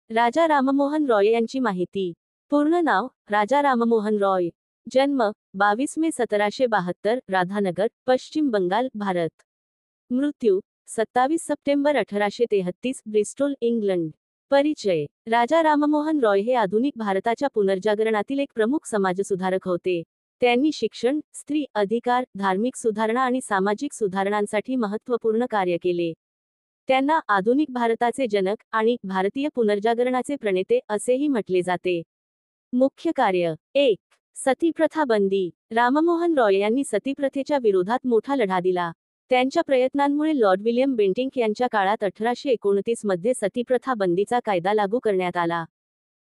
राजा राममोहन रॉय यांची माहिती। पूर्ण नाव राजा राममोहन रॉय। जन्म 22 मे 1772, राधानगर, पश्चिम बंगाल, भारत। मृत्यू 27 सप्टेंबर 1833, ब्रिस्टोल, इंग्लंड। परिचय। राजा राममोहन रॉय हे आधुनिक भारताच्या पुनर्जागरणातील एक प्रमुख समाजसुधारक होते। त्यांनी शिक्षण, स्त्री अधिकार, धार्मिक सुधारणा आणि सामाजिक सुधारणांसाठी महत्त्वपूर्ण कार्य केले। त्यांना आधुनिक भारताचे जनक आणि भारतीय पुनर्जागरणाचे प्रणेते असेही म्हटले जाते। मुख्य कार्य 1. सतीप्रथा बंदी। राममोहन रॉय यांनी सतीप्रथेच्या विरोधात मोठा लढा दिला। त्यांच्या प्रयत्नांमुळे लॉर्ड विल्यम बेंटिंक यांच्या काळात 1829 मध्ये सतीप्रथा बंदीचा कायदा लागू करण्यात आला।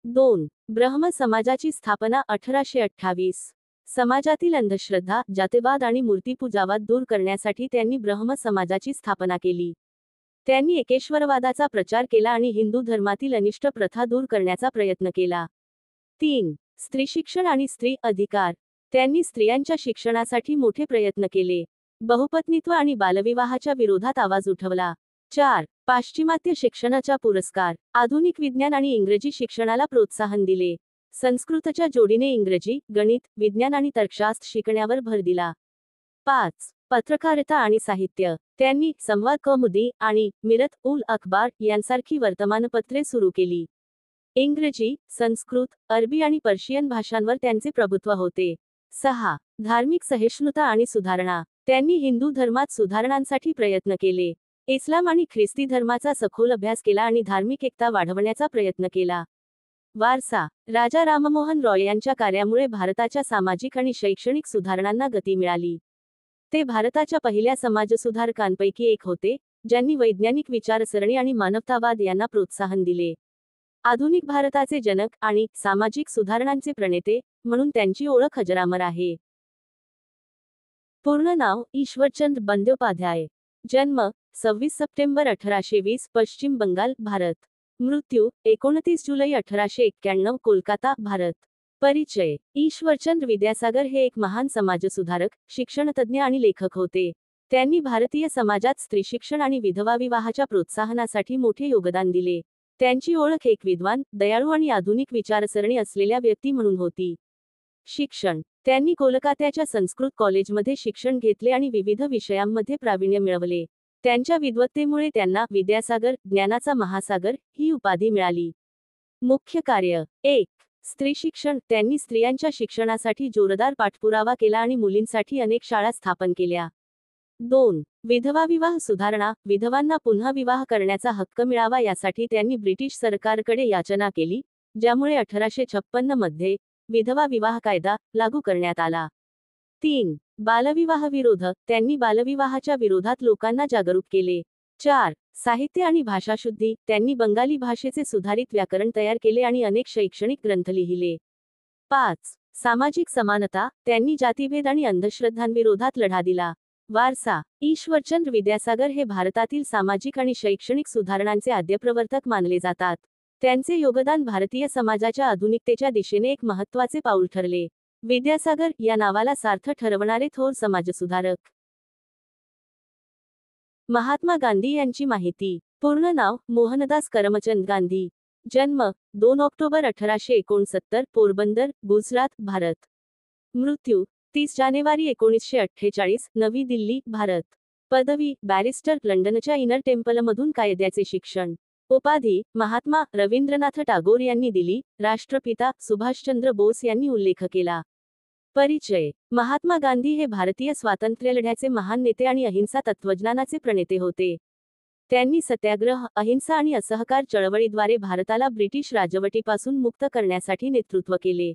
2. ब्रह्म समाजाची स्थापना 1828। समाजातील अंधश्रद्धा, जातीवाद आणि मूर्तिपूजावाद दूर करण्यासाठी त्यांनी ब्रह्म समाजाची स्थापना केली। त्यांनी एकेश्वरवादाचा प्रचार केला आणि हिंदू धर्मातील अनिष्ट प्रथा दूर करण्याचा प्रयत्न केला। 3. स्त्रीशिक्षण आणि स्त्री अधिकार। त्यांनी स्त्रियांच्या शिक्षणासाठी मोठे प्रयत्न केले। बहुपत्नीत्व आणि बालविवाहाच्या विरोधात आवाज उठवला। 4. पाश्चिमात्य शिक्षणाचा पुरस्कार। आधुनिक विज्ञान आणि इंग्रजी शिक्षणाला प्रोत्साहन दिले। संस्कृतच्या जोडीने इंग्रजी, गणित, विज्ञान आणि तर्कशास्त्र शिकण्यावर भर दिला। 5. पत्रकारिता आणि साहित्य। त्यांनी संवाद कौमुदी आणि मिरत उल अखबार यांसारखी वर्तमानपत्रे सुरू केली। इंग्रजी, संस्कृत, अरबी आणि पर्शियन भाषांवर त्यांचे प्रभुत्व होते। 6. धार्मिक सहिष्णुता आणि सुधारणा। त्यांनी हिंदू धर्मात सुधारणांसाठी प्रयत्न केले। इस्लाम आणि ख्रिस्ती धर्माचा सखोल अभ्यास केला आणि धार्मिक एकता वाढवण्याचा प्रयत्न केला। वारसा। राजा राममोहन रॉय यांच्या कार्यामुळे भारताच्या सामाजिक आणि शैक्षणिक सुधारणांना गती मिळाली। ते भारताच्या पहिल्या समाजसुधारकांपैकी एक होते, ज्यांनी वैज्ञानिक विचारसरणी आणि मानवतावाद यांना प्रोत्साहन दिले। आधुनिक भारताचे जनक आणि सामाजिक सुधारणांचे प्रणेते म्हणून त्यांची ओळख अजरामर आहे। पूर्ण नाव ईश्वरचंद्र बंद्योपाध्याय। जन्म 26 सप्टेंबर 1820, पश्चिम बंगाल, भारत। मृत्यू 29 जुलै 1891, कोलकाता, भारत। परिचय। ईश्वरचंद्र विद्यासागर हे एक महान समाजसुधारक, शिक्षणतज्ज्ञ आणि लेखक होते। त्यांनी भारतीय समाजात स्त्रीशिक्षण आणि विधवा विवाहाच्या प्रोत्साहनासाठी मोठे योगदान दिले। त्यांची ओळख एक विद्वान, दयाळू आणि आधुनिक विचारसरणी असलेल्या व्यक्ती म्हणून होती। शिक्षण। त्यांनी कोलकात्याच्या संस्कृत कॉलेजमध्ये शिक्षण घेतले आणि विविध विषयांमध्ये प्रावीण्य मिळवले। त्यांच्या विद्वत्तेमुळे त्यांना विद्यासागर, ज्ञानाचा महासागर ही उपाधी मिळाली। मुख्य कार्य 1. स्त्री शिक्षण। त्यांनी स्त्रियांच्या शिक्षणासाठी जोरदार पाठपुरावा केला आणि मुलींसाठी अनेक शाळा स्थापन केल्या। 2. विधवा विवाह सुधारणा। विधवांना पुन्हा विवाह करण्याचा हक्क मिळावा यासाठी त्यांनी ब्रिटिश सरकारकडे याचना केली, ज्यामुळे 1856 मध्ये विधवा विवाह कायदा लागू करण्यात आला। 3. बालविवाह विरोध। त्यांनी बालविवाहाच्या विरोधात लोकांना जागरूक केले। 4. साहित्य आणि भाषाशुद्धी। त्यांनी बंगाली भाषेचे सुधारित व्याकरण तयार केले आणि अनेक शैक्षणिक ग्रंथ लिहिले। 5. सामाजिक समानता। त्यांनी जातीभेद आणि अंधश्रद्धांविरोधात लढा दिला। वारसा। ईश्वरचंद्र विद्यासागर हे भारतातील सामाजिक आणि शैक्षणिक सुधारणांचे आद्यप्रवर्तक मानले जातात। त्यांचे योगदान भारतीय समाजाच्या आधुनिकतेच्या दिशेने एक महत्त्वाचे पाऊल ठरले। विद्यासागर या नावाला सार्थ ठरवणारे थोर समाजसुधारक। महात्मा गांधी यांची माहिती। पूर्ण नाव मोहनदास करमचंद गांधी। जन्म 2 ऑक्टोबर 1869, पोरबंदर, गुजरात, भारत। मृत्यू 30 जानेवारी 1948, नवी दिल्ली, भारत। पदवी बॅरिस्टर, लंडनच्या इनर टेम्पलमधून कायद्याचे शिक्षण। उपाधी महात्मा रवींद्रनाथ टागोर यांनी दिली। राष्ट्रपिता सुभाषचंद्र बोस यांनी उल्लेख केला। परिचय। महात्मा गांधी हे भारतीय स्वातंत्र्यलढ्याचे महान नेते आणि अहिंसा तत्त्वज्ञानाचे प्रणेते होते। त्यांनी सत्याग्रह, अहिंसा आणि असहकार चळवळीद्वारे भारताला ब्रिटिश राजवटीपासून मुक्त करण्यासाठी नेतृत्व केले।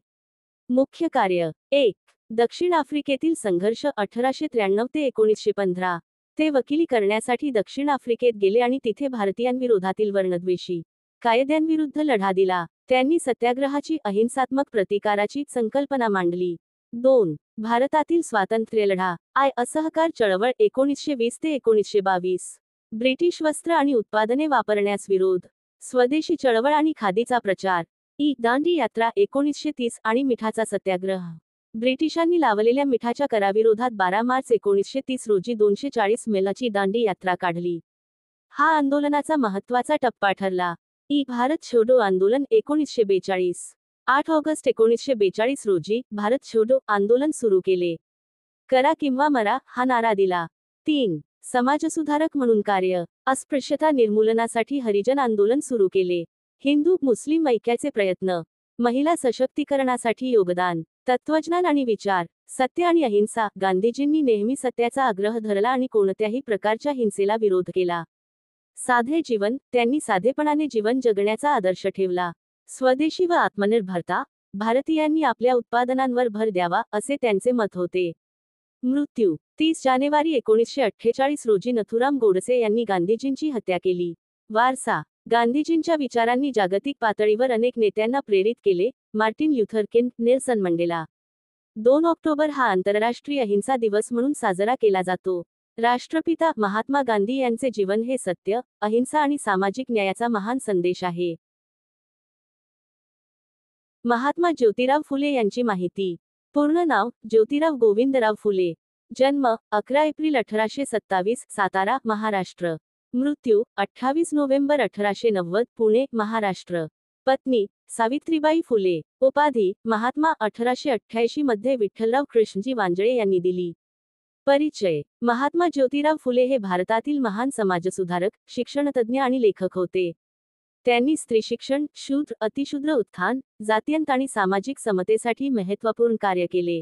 मुख्य कार्य 1. दक्षिण आफ्रिकेतील संघर्ष 1893 ते 1915। ते वकिली करण्यासाठी दक्षिण आफ्रिकेत गेले आणि तिथे भारतीयांविरोधातील वर्णद्वेषी कायद्यांविरुद्ध लढा दिला। त्यांनी सत्याग्रहाची अहिंसात्मक प्रतिकाराची संकल्पना मांडली। 2. भारतातील स्वातंत्र्यलढा असहकार चळवळ 1920 ते 1922। ब्रिटिश वस्त्र आणि उत्पादने वापरण्यास विरोध। स्वदेशी चळवळ आणि खादीचा प्रचार। दांडी यात्रा 1930 आणि मिठाचा सत्याग्रह। ब्रिटिशांनी लावलेल्या मिठाच्या कराविरोधात 12 मार्च 1930 रोजी 240 मैलाची दांडी यात्रा काढली। हा आंदोलनाचा महत्त्वाचा टप्पा ठरला। भारत छोडो आंदोलन 1942. 8 ऑगस्ट 1942 रोजी भारत छोडो आंदोलन सुरू केले. करा किंवा मरा हा नारा दिला. 3. समाजसुधारक म्हणून कार्य. अस्पृश्यता निर्मूलनासाठी हरिजन आंदोलन सुरू केले. हिंदू मुस्लिम ऐक्याचे प्रयत्न. महिला सशक्तीकरणासाठी योगदान. तत्वज्ञान आणि विचार. सत्य आणि अहिंसा. गांधीजींनी नेहमी सत्याचा आग्रह धरला आणि कोणत्याही प्रकारच्या हिंसेला विरोध केला. साधे जीवन. त्यांनी साधेपणाने जीवन जगण्याचा आदर्श ठेवला. स्वदेशी व आत्मनिर्भरता. भारतीयांनी आपल्या उत्पादनांवर भर द्यावा असे त्यांचे मत होते. मृत्यू. 30 जानेवारी 1948 रोजी नथुराम गोडसे यांनी गांधीजींची हत्या केली. वारसा. गांधीजींच्या विचारांनी जागतिक पातळीवर अनेक नेत्यांना प्रेरित केले. मार्टिन ल्युथर किंग, नेल्सन मंडेला. 2 ऑक्टोबर हा आंतरराष्ट्रीय अहिंसा दिवस म्हणून साजरा केला जातो. राष्ट्रपिता महात्मा गांधी यांचे जीवन हे सत्य, अहिंसा आणि सामाजिक न्यायाचा महान संदेश आहे. महात्मा ज्योतिराव फुले यांची माहिती. पूर्ण नाव ज्योतिराव गोविंदराव फुले. जन्म 11 एप्रिल 1827, सातारा, महाराष्ट्र. मृत्यू 28 नोव्हेंबर 1890, पुणे, महाराष्ट्र. पत्नी सावित्रीबाई फुले. उपाधी महात्मा. 1888 मध्ये विठ्ठलराव कृष्णजी वांजळे यांनी दिली. परिचय. महात्मा ज्योतिराव फुले हे भारतातील महान समाजसुधारक, शिक्षणतज्ज्ञ आणि लेखक होते. त्यांनी स्त्रीशिक्षण, शूद्र, अतिशूद्र उत्थान, जातीयंत आणि सामाजिक समतेसाठी महत्त्वपूर्ण कार्य केले.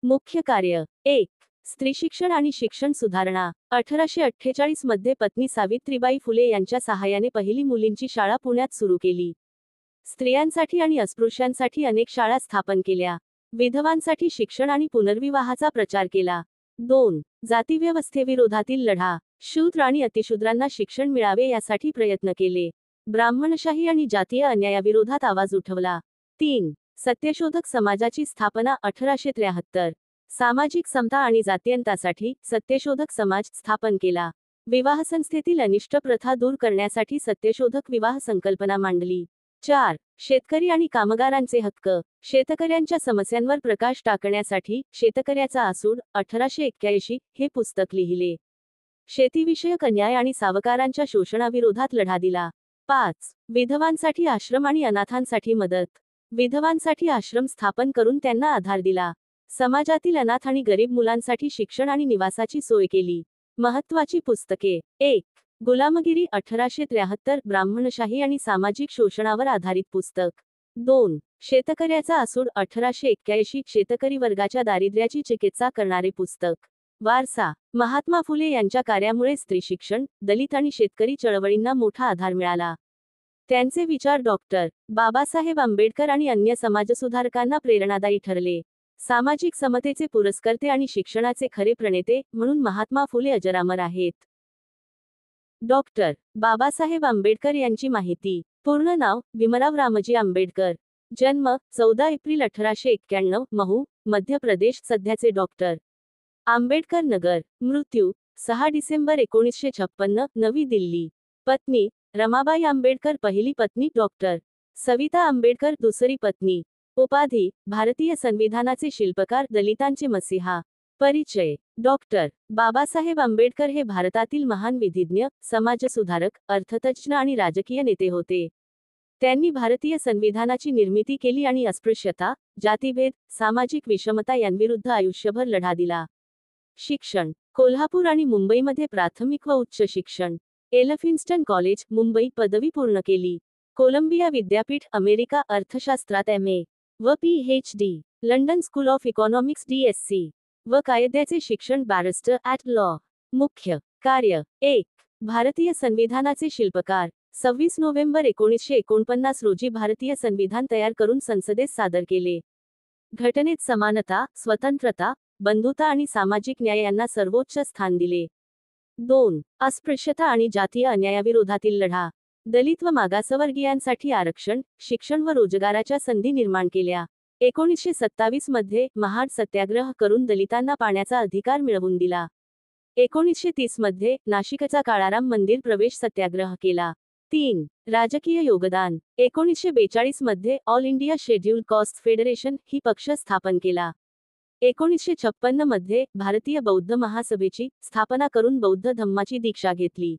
मुख्य कार्य. 1. स्त्रीशिक्षण आणि शिक्षण सुधारणा. 1848 मध्ये पत्नी सावित्रीबाई फुले यांच्या सहाय्याने पहिली मुलींची शाळा पुण्यात सुरू केली. स्त्रियांसाठी आणि अस्पृश्यांसाठी अनेक शाळा स्थापन केल्या. विधवांसाठी शिक्षण आणि पुनर्विवाहाचा प्रचार केला. 2. जातीव्यवस्थेविरोधातील लढा. शूद्र आणि अतिशूद्रांना शिक्षण मिळावे यासाठी प्रयत्न केले. ब्राह्मणशाही आणि जातीय अन्यायाविरोधात आवाज उठवला. 3. सत्यशोधक समाजाची स्थापना. 1873. सामाजिक समता आणि जातीयंतासाठी सत्यशोधक समाज स्थापन केला. विवाह संस्थेतील अनिष्ट प्रथा दूर करण्यासाठी सत्यशोधक विवाह संकल्पना मांडली. 4. शेतकरी आणि कामगारांचे हक्क. शेतकऱ्यांच्या समस्यांवर प्रकाश टाकण्यासाठी शेतकऱ्याचा आसूड 1881 हे पुस्तक लिहिले. शेतीविषयक अन्याय आणि सावकारांच्या शोषणाविरोधात लढा दिला. 5. विधवांसाठी आश्रम आणि अनाथांसाठी मदत. विधवांसाठी आश्रम स्थापन करून त्यांना आधार दिला. समाजातील अनाथ आणि गरीब मुलांसाठी शिक्षण आणि निवासाची सोय केली. महत्त्वाची पुस्तके. 1. गुलामगिरी 1873, ब्राह्मणशाही आणि सामाजिक शोषणावर आधारित पुस्तक. 2. शेतकऱ्याचा आसूड 1881, शेतकरी वर्गाच्या दारिद्र्याची चिकित्सा करणारे पुस्तक. वारसा. महात्मा फुले यांच्या कार्यामुळे स्त्रीशिक्षण, दलित आणि शेतकरी चळवळींना मोठा आधार मिळाला. त्यांचे विचार डॉक्टर बाबासाहेब आंबेडकर आणि अन्य समाजसुधारकांना प्रेरणादायी ठरले. सामाजिक समतेचे पुरस्कर्ते आणि शिक्षणाचे खरे प्रणेते म्हणून महात्मा फुले अजरामर आहेत. डॉक्टर बाबासाहेब आंबेडकर यांची माहिती. पूर्ण नाव भीमराव रामजी आंबेडकर. जन्म 14 एप्रिल 1891, महू, मध्य प्रदेश, सध्याचे डॉक्टर आंबेडकर नगर. मृत्यू 6 डिसेंबर 1956, नवी दिल्ली. पत्नी रमाबाई आंबेडकर, पहिली पत्नी डॉक्टर सविता आंबेडकर, दुसरी पत्नी. उपाधी भारतीय संविधानाचे शिल्पकार, दलितांचे मसीहा. परिचय. डॉक्टर बाबासाहेब आंबेडकर हे भारतातील महान विधिज्ञ, समाजसुधारक, अर्थतज्ज्ञ आणि राजकीय नेते होते. त्यांनी भारतीय संविधानाची निर्मिती केली आणि अस्पृश्यता, जातीभेद, सामाजिक विषमता यांविरुद्ध आयुष्यभर लढा दिला. शिक्षण. कोल्हापूर आणि मुंबईमध्ये प्राथमिक व उच्च शिक्षण. एल्फिन्स्टन कॉलेज, मुंबई, पदवी पूर्ण केली. कोलंबिया विद्यापीठ, अमेरिका, अर्थशास्त्रात MA व PhD. London school of economics DSc व कायद्याचे शिक्षण बॅरिस्टर ॲट लॉ. मुख्य कार्य. 1. भारतीय संविधानाचे शिल्पकार. 26 नोव्हेंबर 1949 रोजी भारतीय संविधान तयार करून संसदेत सादर केले. घटनेत समानता, स्वतंत्रता, बंधुता आणि सामाजिक न्याय यांना सर्वोच्च स्थान दिले. 2. अस्पृश्यता आणि जातीय अन्यायाविरोधातील लढा. दलित व मागासवर्गीयांसाठी आरक्षण, शिक्षण व रोजगाराच्या संधी निर्माण केल्या. 1927 मध्ये महाड सत्याग्रह करून दलितांना पाण्याचा अधिकार मिळवून दिला. 1930 मध्ये नाशिकचा काळाराम मंदिर प्रवेश सत्याग्रह केला. 3. राजकीय योगदान. 1942 मध्ये all India scheduled caste federation ही पक्ष स्थापन केला. 1956 मध्ये भारतीय बौद्ध महासभेची स्थापना करून बौद्ध धम्माची दीक्षा घेतली.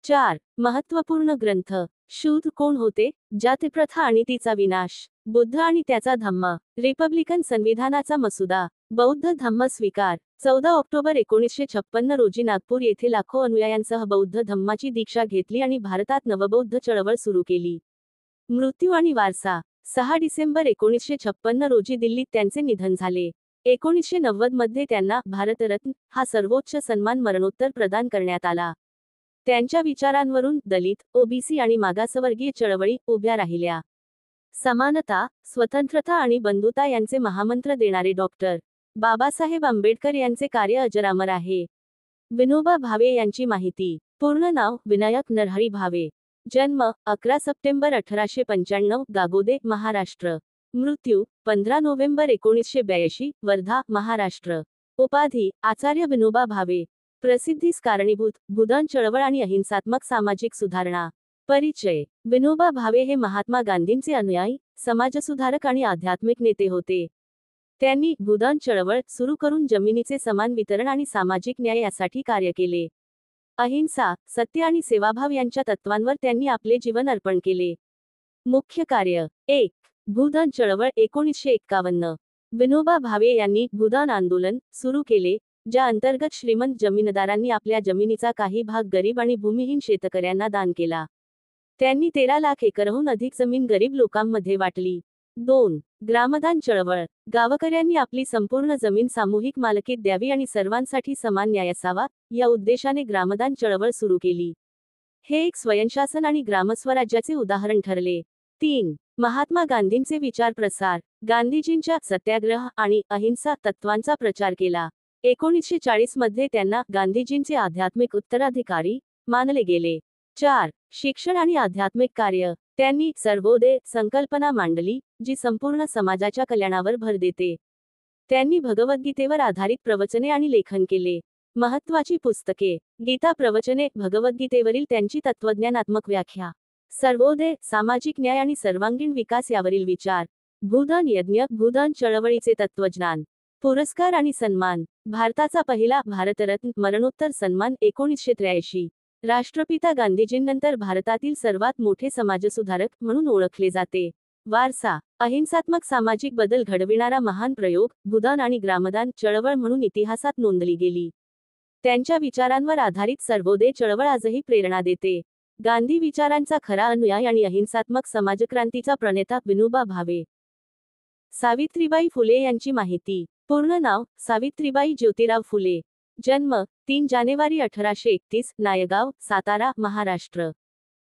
4. महत्त्वपूर्ण ग्रंथ. शूद्र कोण होते? जातिप्रथा आणि तिचा विनाश. बुद्ध आणि त्याचा धम्म. रिपब्लिकन संविधानाचा मसुदा. बौद्ध धम्म स्वीकार. 14 ऑक्टोबर 1956 रोजी नागपूर येथे लाखो अनुयायांसह बौद्ध धम्माची दीक्षा घेतली आणि भारतात नवबौद्ध चळवळ सुरू केली. मृत्यू आणि वारसा. 6 डिसेंबर 1956 रोजी दिल्लीत त्यांचे निधन झाले. 1990 मध्ये त्यांना भारतरत्न हा सर्वोच्च सन्मान मरणोत्तर प्रदान करण्यात आला. त्यांच्या विचारांवरून दलित, ओबीसी आणि मागासवर्गीय चळवळी उभ्या राहिल्या. समानता, स्वतंत्रता आणि बंधुता यांचे महामंत्र देणारे डॉक्टर बाबासाहेब आंबेडकर यांचे कार्य अजरामर आहे. विनोबा भावे यांची माहिती. पूर्ण नाव विनायक नरहरी भावे. जन्म 11 सप्टेंबर 1895, गागोदे, महाराष्ट्र. मृत्यू 15 नोव्हेंबर 1982, वर्धा, महाराष्ट्र. उपाधी आचार्य विनोबा भावे. प्रसिद्धीस कारणीभूत भूदान चळवळ आणि अहिंसात्मक सामाजिक सुधारणा. परिचय. विनोबा भावे हे महात्मा गांधींचे अनुयायी, समाजसुधारक आणि आध्यात्मिक नेते होते. त्यांनी भूदान चळवळ सुरू करून जमिनीचे समान वितरण आणि सामाजिक न्याय यासाठी कार्य केले. अहिंसा, सत्य आणि सेवाभाव यांच्या तत्वांवर त्यांनी आपले जीवन अर्पण केले. मुख्य कार्य. 1. भूदान चळवळ 1951. विनोबा भावे यांनी भूदान आंदोलन सुरू केले, ज्या अंतर्गत श्रीमंत जमीनदारांनी आपल्या जमिनीचा काही भाग गरीब आणि भूमिहीन शेतकऱ्यांना दान केला. त्यांनी 13 लाख एकरहून अधिक जमीन गरीब लोकांमध्ये वाटली. 2. ग्रामदान चळवळ. गावकऱ्यांनी आपली संपूर्ण जमीन सामूहिक मालकीत द्यावी आणि सर्वांसाठी समान न्याय असावा, या उद्देशाने ग्रामदान चळवळ सुरू केली. हे एक स्वयंशासन आणि ग्रामस्वराज्याचे उदाहरण ठरले. 3. महात्मा गांधींचे विचार प्रसार. गांधीजींच्या सत्याग्रह आणि अहिंसा तत्वांचा प्रचार केला. 1940 मध्ये त्यांना गांधीजींचे आध्यात्मिक उत्तराधिकारी मानले गेले. 4. शिक्षण आणि आध्यात्मिक कार्य. त्यांनी सर्वोदय संकल्पना मांडली, जी संपूर्ण समाजाच्या कल्याणावर भर देते. त्यांनी भगवद्गीतेवर आधारित प्रवचने आणि लेखन केले. महत्त्वाची पुस्तके. गीता प्रवचने, भगवद्गीतेवरील त्यांची तत्वज्ञानात्मक व्याख्या. सर्वोदय, सामाजिक न्याय आणि सर्वांगीण विकास यावरील विचार. भूदान यज्ञ, भूदान चळवळीचे तत्वज्ञान. पुरस्कार आणि सन्मान. भारताचा पहिला भारतरत्न मरणोत्तर सन्मान 1983. राष्ट्रपिता गांधीजींनंतर भारतातील सर्वात मोठे समाजसुधारक म्हणून ओळखले जाते. वारसा. अहिंसात्मक सामाजिक बदल घडविणारा महान प्रयोग, भूदान आणि ग्रामदान चळवळ म्हणून इतिहासात नोंदली गेली. त्यांच्या विचारांवर आधारित सर्वोदय चळवळ आजही प्रेरणा देते. गांधी विचारांचा खरा अनुयायी आणि अहिंसात्मक समाजक्रांतीचा प्रणेता विनोबा भावे. सावित्रीबाई फुले यांची माहिती. पूर्ण नाव सावित्रीबाई ज्योतिराव फुले. जन्म 3 जानेवारी 1831, नायगाव, सातारा, महाराष्ट्र.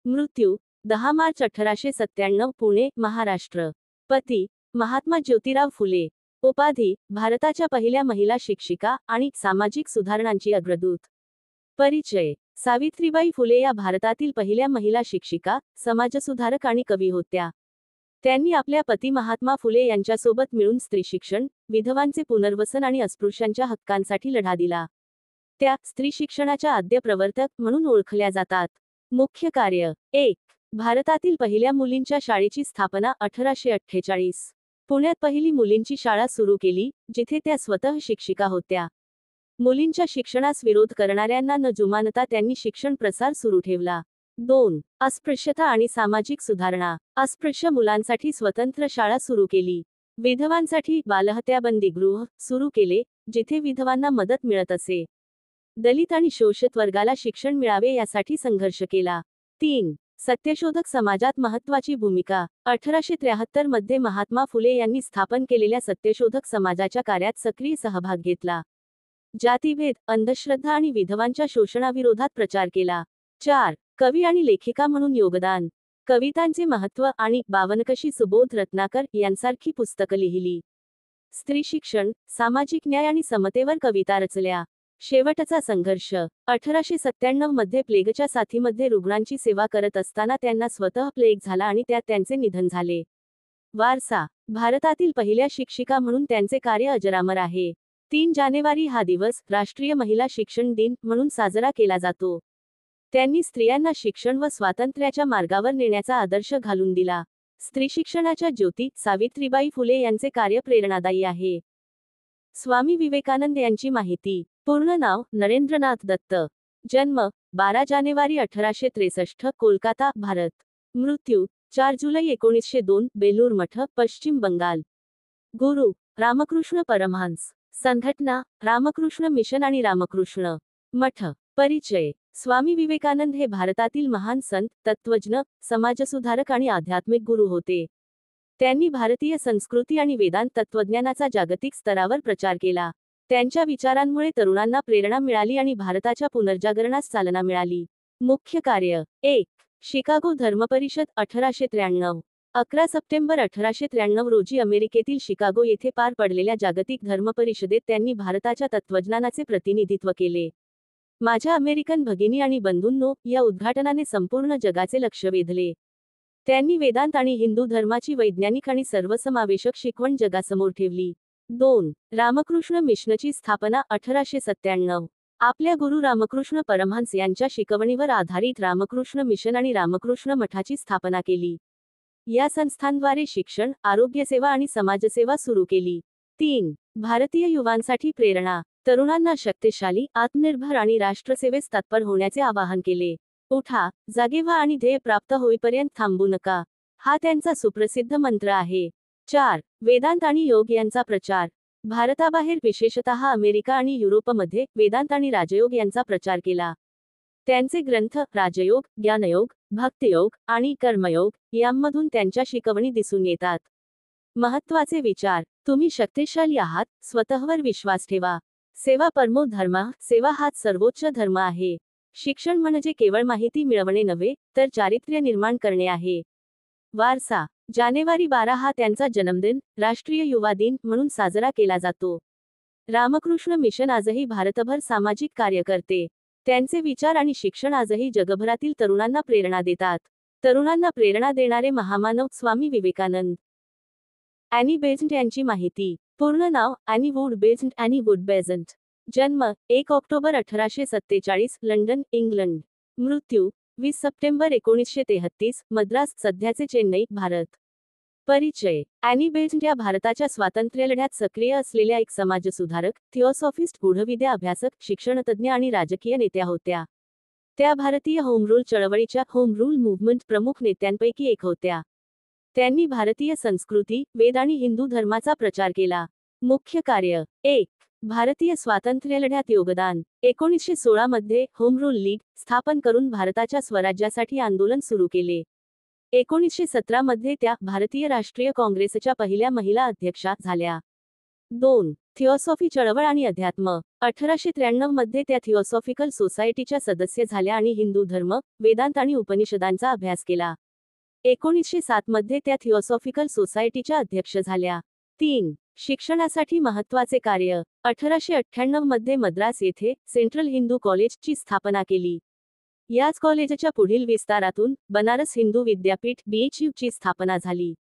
मृत्यू 10 मार्च 1897, पुणे, महाराष्ट्र. पती महात्मा ज्योतिराव फुले. उपाधी भारताच्या पहिल्या महिला शिक्षिका आणि सामाजिक सुधारणांची अग्रदूत. परिचय. सावित्रीबाई फुले या भारतातील पहिल्या महिला शिक्षिका, समाजसुधारक आणि कवी होत्या. त्यांनी आपल्या पती महात्मा फुले यांच्यासोबत मिळून स्त्रीशिक्षण, विधवांचे पुनर्वसन आणि अस्पृश्यांच्या हक्कांसाठी लढा दिला. त्या स्त्री शिक्षणाच्या आद्य प्रवर्तक म्हणून ओळखल्या जातात. मुख्य कार्य. 1. भारतातील पहिल्या मुलींच्या शाळेची स्थापना 1848. पुण्यात पहिली मुलींची शाळा सुरू केली, जिथे त्या स्वतः शिक्षिका होत्या. मुलींच्या शिक्षणास विरोध करणाऱ्यांना न जुमानता त्यांनी शिक्षण प्रसार सुरू ठेवला. 2. अस्पृश्यता आणि सामाजिक सुधारणा. अस्पृश्य मुलांसाठी स्वतंत्र शाळा सुरू केली. विधवांसाठी बालहत्याबंदी गृह सुरू केले, जिथे विधवांना मदत मिळत असे. दलित आणि शोषित वर्गाला शिक्षण मिळावे यासाठी संघर्ष केला. 3. सत्यशोधक समाजात महत्त्वाची भूमिका. 1873 मध्ये महात्मा फुले यांनी स्थापन केलेल्या सत्यशोधक समाजाच्या कार्यात सक्रिय सहभाग घेतला. जातीभेद, अंधश्रद्धा आणि विधवांच्या शोषणाविरोधात प्रचार केला. 4. कवी आणि लेखिका म्हणून योगदान. कवितांचे महत्त्व आणि बावनकशी सुबोध रत्नाकर यांसारखी पुस्तकं लिहिली. स्त्री शिक्षण, सामाजिक न्याय आणि समतेवर कविता रचल्या. शेवटचा संघर्ष. 1897 मध्ये प्लेगच्या साथीमध्ये रुग्णांची सेवा करत असताना त्यांना स्वतः प्लेग झाला आणि त्यात त्यांचे निधन झाले. वारसा. भारतातील पहिल्या शिक्षिका म्हणून त्यांचे कार्य अजरामर आहे. 3 जानेवारी हा दिवस राष्ट्रीय महिला शिक्षण दिन म्हणून साजरा केला जातो. त्यांनी स्त्रियांना शिक्षण व स्वातंत्र्याच्या मार्गावर नेण्याचा आदर्श घालून दिला. स्त्री शिक्षणाच्या ज्योती सावित्रीबाई फुले यांचे कार्य प्रेरणादायी आहे. स्वामी विवेकानंद यांची माहिती. पूर्ण नाव नरेंद्रनाथ दत्त. जन्म 12 जानेवारी 1863, कोलकाता, भारत. मृत्यू 4 जुलै 1902, बेलूर मठ, पश्चिम बंगाल. गुरु रामकृष्ण परमहंस. संघटना रामकृष्ण मिशन आणि रामकृष्ण मठ. परिचय स्वामी विवेकानंद हे भारतातील महान संत, तत्वज्ञ, समाजसुधारक आणि आध्यात्मिक गुरु होते. त्यांनी भारतीय संस्कृती आणि वेदांत तत्वज्ञानाचा जागतिक स्तरावर प्रचार केला. त्यांच्या विचारांमुळे तरुणांना प्रेरणा मिळाली आणि भारताच्या पुनर्जागरणास चालना मिळाली. मुख्य कार्य 1. शिकागो धर्मपरिषद 1893. 11 सप्टेंबर 1893 रोजी अमेरिकेतील शिकागो येथे पार पडलेल्या जागतिक धर्मपरिषदेत त्यांनी भारताच्या तत्वज्ञानाचे प्रतिनिधित्व केले. माझ्या अमेरिकन भगिनी आणि बंधूंनो, या उद्घाटनाने संपूर्ण जगाचे लक्ष वेधले. त्यांनी वेदांत आणि हिंदू धर्माची वैज्ञानिक आणि सर्वसमावेशक शिकवण जगासमोर ठेवली. 2. रामकृष्ण मिशनची स्थापना 1897. आपल्या गुरु रामकृष्ण परमहंस यांच्या शिकवणीवर आधारित रामकृष्ण मिशन आणि रामकृष्ण मठाची स्थापना केली. या संस्थांद्वारे शिक्षण, आरोग्यसेवा आणि समाजसेवा सुरू केली. 3. भारतीय युवांसाठी प्रेरणा. तरुणांना शक्तिशाली, आत्मनिर्भर आणि राष्ट्रसेवेस तत्पर होण्याचे आवाहन केले. उठा, जागे व्हा आणि ध्येय प्राप्त होईपर्यंत थांबू नका, हा त्यांचा सुप्रसिद्ध मंत्र आहे. 4. वेदांत आणि योग यांचा प्रचार. भारताबाहेर विशेषतः अमेरिका आणि युरोपमध्ये वेदांत आणि राजयोग यांचा प्रचार केला. त्यांचे ग्रंथ राजयोग, ज्ञानयोग, भक्तियोग आणि कर्मयोग यांमधून त्यांच्या शिकवणी दिसून येतात. महत्त्वाचे विचार. तुम्ही शक्तिशाली आहात, स्वतःवर विश्वास ठेवा. सेवा परमो धर्म. सेवा हाच सर्वोच्च धर्म आहे. शिक्षण म्हणजे केवळ माहिती मिळवणे नव्हे, तर चारित्र्य निर्माण करणे आहे. वारसा. जानेवारी 12 हा त्यांचा जन्मदिन, राष्ट्रीय युवा दिन म्हणून साजरा केला जातो. रामकृष्ण मिशन आजही भारतभर सामाजिक कार्य करते. त्यांचे विचार आणि शिक्षण आजही जगभरातील तरुणांना प्रेरणा देतात. तरुणांना प्रेरणा देणारे महामानव स्वामी विवेकानंद. ॲनी बेझंट यांची माहिती. पूर्ण नाव Annie Wood Besant. Annie Wood Besant. जन्म 1 ऑक्टोबर 1847, लंडन, इंग्लंड. मृत्यू 20 सप्टेंबर 1933, मद्रास, सध्याचे चेन्नई, भारत. परिचय. ॲनी बेझंट या भारताच्या स्वातंत्र्यलढ्यात सक्रिय असलेल्या एक समाजसुधारक, थिओसॉफिस्ट, गूढविद्या अभ्यासक, शिक्षणतज्ज्ञ आणि राजकीय नेत्या होत्या. त्या भारतीय होम रूल चळवळीच्या होम रूल मूव्हमेंट प्रमुख नेत्यांपैकी एक होत्या. त्यांनी भारतीय संस्कृती, वेद आणि हिंदू धर्माचा प्रचार केला. मुख्य कार्य. 1. भारतीय स्वातंत्र्यलढ्यात योगदान. 1916 मध्ये होम रूल लीग स्थापन करून भारताच्या स्वराज्यासाठी आंदोलन सुरू केले. 1917 मध्ये त्या भारतीय राष्ट्रीय काँग्रेसच्या पहिल्या महिला अध्यक्षा झाल्या. 2. थिओसॉफी चळवळ आणि अध्यात्म. 1893 मध्ये त्या थिओसॉफिकल सोसायटीच्या सदस्य झाल्या आणि हिंदू धर्म, वेदांत आणि उपनिषदांचा अभ्यास केला. 1907 मध्ये त्या थिओसॉफिकल सोसायटीच्या अध्यक्ष झाल्या. 3. शिक्षणासाठी महत्त्वाचे कार्य. 1898 मध्ये मद्रास येथे सेंट्रल हिंदू कॉलेजची स्थापना केली. याच कॉलेजच्या पुढील विस्तारातून बनारस हिंदू विद्यापीठ BHU ची स्थापना झाली.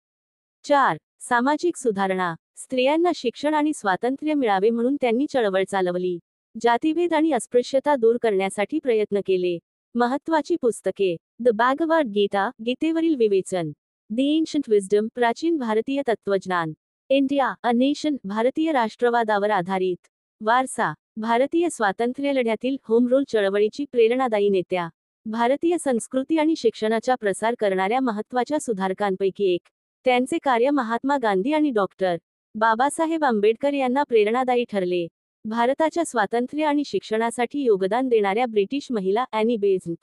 4. सामाजिक सुधारणा. स्त्रियांना शिक्षण आणि स्वातंत्र्य मिळावे म्हणून त्यांनी चळवळ चालवली. जातीभेद आणि अस्पृश्यता दूर करण्यासाठी प्रयत्न केले. महत्त्वाची पुस्तके. द भागवत गीता, गीतेवरील विवेचन. द एन्शंट विजडम, प्राचीन भारतीय तत्वज्ञान. इंडिया अ नेशन, भारतीय राष्ट्रवादावर आधारित. वारसा. भारतीय स्वातंत्र्यलढ्यातील होम रूल चळवळीची प्रेरणादायी नेत्या. भारतीय संस्कृती आणि शिक्षणाचा प्रसार करणाऱ्या महत्त्वाच्या सुधारकांपैकी एक. त्यांचे कार्य महात्मा गांधी आणि डॉक्टर बाबासाहेब आंबेडकर यांना प्रेरणादायी ठरले. भारताच्या स्वातंत्र्य आणि शिक्षणासाठी योगदान देणाऱ्या ब्रिटिश महिला ॲनी बेझंट.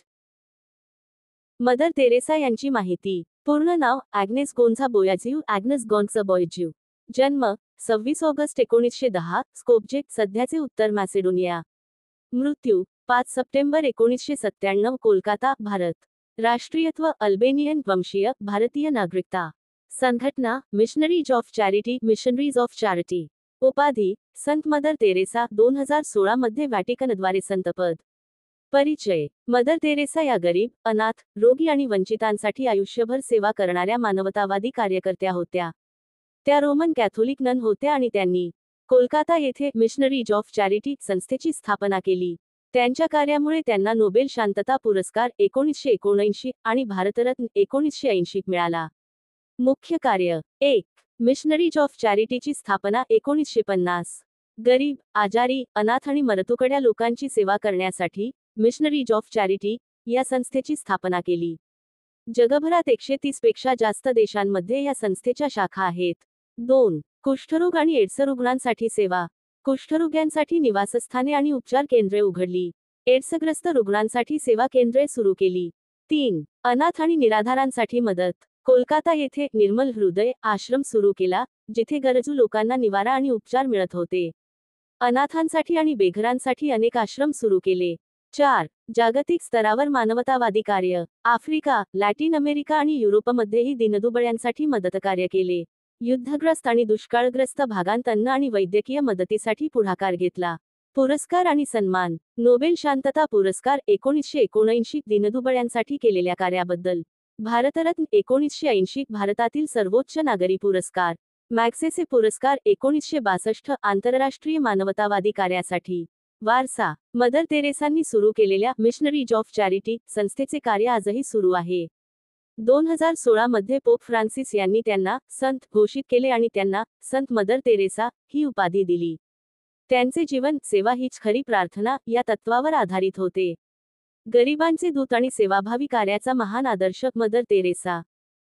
मदर तेरेसा यांची माहिती. पूर्ण नाव ॲग्नेस गोन्झा बोयाजीव. ॲग्नेस गोन्झा बोयाजीव. जन्म 26 ऑगस्ट 1910, स्कोप्जे, सध्याचे उत्तर मॅसेडोनिया. मृत्यू 5 सप्टेंबर 1997, कोलकाता, भारत. राष्ट्रीयत्व अल्बेनियन वंशीय, भारतीय नागरिकता. संघटना missionaries of charity. Missionaries of charity. उपाधी संत मदर तेरेसा. 2016 मध्ये व्हॅटिकनद्वारे संतपद. परिचय. मदर तेरेसा या गरीब, अनाथ, रोगी आणि वंचितांसाठी आयुष्यभर सेवा करणाऱ्या मानवतावादी कार्यकर्त्या होत्या. त्या रोमन कॅथोलिक नन होत्या आणि त्यांनी कोलकाता येथे मिशनरीज ऑफ चॅरिटी संस्थेची स्थापना केली. त्यांच्या कार्यामुळे त्यांना नोबेल शांतता पुरस्कार 1979 आणि भारतरत्न 1980 मिळाला. मुख्य कार्य. 1. मिशनरीज ऑफ चॅरिटीची स्थापना 1950. गरीब, आजारी, अनाथ आणि मरतुकड्या लोकांची सेवा करण्यासाठी मिशनरीज ऑफ चॅरिटी या संस्थेची स्थापना केली. जगभरात 130 पेक्षा जास्त देशांमध्ये या संस्थेच्या शाखा आहेत. 2. कुष्ठरोग आणि एड्स रुग्णांसाठी सेवा. कुष्ठरोग्यांसाठी निवासस्थाने आणि उपचार केंद्रे उघडली. एड्सग्रस्त रुग्णांसाठी सेवा केंद्रे सुरू केली. 3. अनाथ आणि निराधारांसाठी मदत. कोलकाता येथे निर्मल हृदय आश्रम सुरू केला, जिथे गरजू लोकांना निवारा आणि उपचार मिळत होते. अनाथांसाठी आणि बेघरांसाठी अनेक आश्रम सुरू केले. 4. जागतिक स्तरावर मानवतावादी कार्य. आफ्रिका, लॅटिन अमेरिका आणि युरोपमध्येही दीनदुबळ्यांसाठी मदतकार्य केले. युद्धग्रस्त आणि दुष्काळग्रस्त भागांत अन्न आणि वैद्यकीय मदतीसाठी पुढाकार घेतला. पुरस्कार आणि सन्मान. नोबेल शांतता पुरस्कार 1979 दीनदुबळ्यांसाठी केलेल्या कार्याबद्दल. भारतरत्न 1980 भारतातील सर्वोच्च नागरी पुरस्कार. मॅग्सेसे पुरस्कार 1962 आंतरराष्ट्रीय मानवतावादी कार्यासाठी. वारसा. मदर तेरेसांनी सुरू केलेल्या मिशनरीज ऑफ चॅरिटी संस्थेचे कार्य आजही सुरू आहे. 2016 मध्ये पोप फ्रान्सिस यांनी त्यांना संत घोषित केले आणि त्यांना संत मदर तेरेसा ही उपाधी दिली. त्यांचे जीवन सेवा हीच खरी प्रार्थना या तत्वावर आधारित होते. गरिबांचे दूत आणि सेवाभावी कार्याचा महान आदर्श मदर तेरेसा.